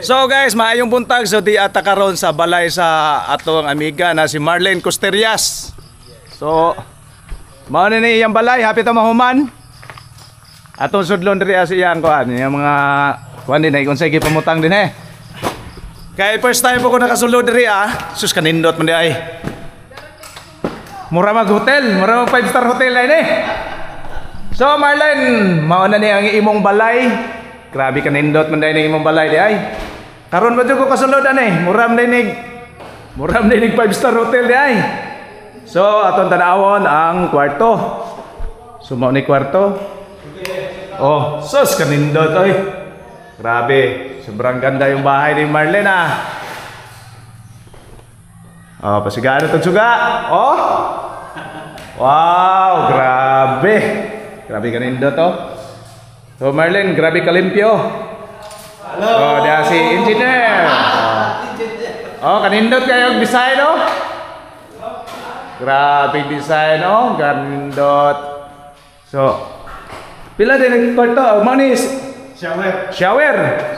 So guys, maayong buntag. So di ata karon sa balay sa atong amiga na si Marlene Costerias. So mao na ni iyang balay, hapit ang mahuman. Atong sudlon diri sa iyang kuan, yung mga kuan din ay unsay gipamutang din Kay first time ko nakasulod diri sus kanindot man di ay. Mura mag hotel, mura mag 5-star hotel ay ni. So Marlene, mao na ni ang imong balay. Grabe kanindot man dai imong balay di ay. Karon ba jud ko kasulod ani? Muram dinig 5-star hotel di ay. So aton tan-awon ang kwarto. So mao ni kwarto. Oh, sus kanindot oy. Grabe, sobrang ganda yung bahay ni Marlene Oh, pasigado tong suga. Oh. Wow, grabe. Grabe kanindot oh. So Marlene, grabe kalimpyo. Hello. Oh, dia si engineer. Oh, kanindot kayo ang design oh. Grabe design oh, kanindot. So, pila din ang kwarto? Manis shower. Shower.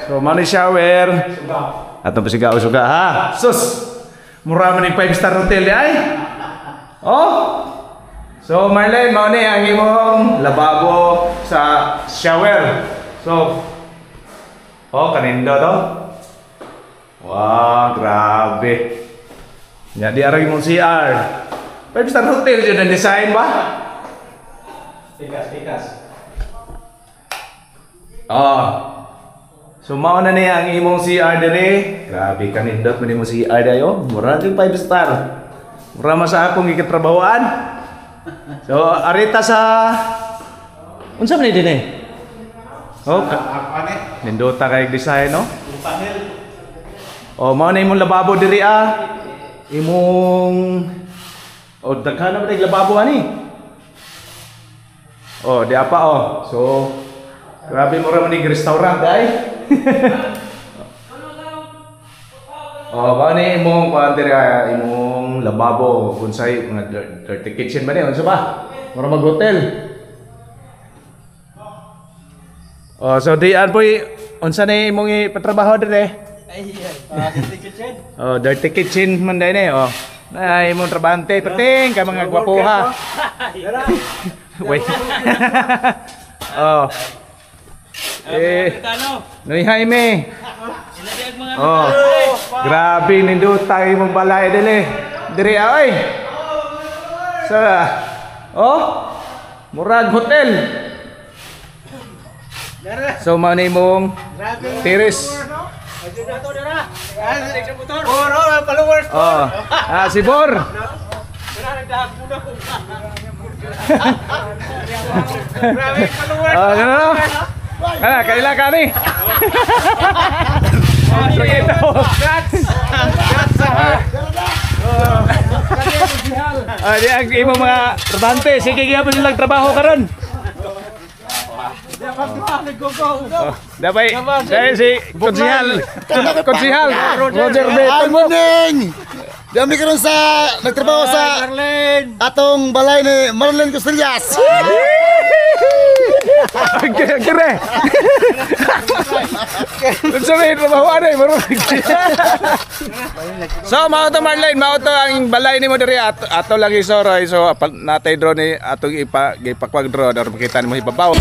So, manis shower. Suga. Atong pasigaw suga ha. Sus. Mura man ni 5-star hotel ay. Oh. So Marlene, mao ni ang imong lababo sa shower. So, oh kanindot to. Wow, grabe. Nya di ara imong CR. 5-star hotel jud ang design ba? Tikas. Oh. So mao na ni ang imong CR diri. Grabe kanindot man imong CR dayo. Mura jud 5-star. Mura man sa akong gitrabahoan. So, arita sa unsa man din Oh, nindota kay design no? Oh, mao na imong lababo diri Imong daghan na ba lababo ani? Oh, di apa oh. So, grabe mo ra man ig restaurant ay. Oh, mao ni imong kuan diri imong lababo unsay mga dirty kitchen ba ni unsa ba? Mura mag hotel. Oh, so dian poy unsa ni imong ipatrabaho diri? Dirty kitchen. Oh, dirty kitchen man dai ni oh. Ay imong trabante pating ka mga gwapoha. Wait. Oh. Noy Jaime. Oh, grabe nindot tayo mong balay diri ay. Oh, murag hotel. So mao ni mong terrace. Oh, si Bor. Oh, gano? Kaila ka ni. Di ang imong mga trabante, sige gyapon silang trabaho karon. Dapat si konsihal Roger Beton mo. Dami karon sa nagtrabaho sa atong balay ni Marlene Costerias. Kire. Sabihin trabaho ay marunong. So mao to Marlene, mao to ang balay nimo diri ato lagi soroy. So natay drone ni atong ipakwag drone or makita nimo ibabaw.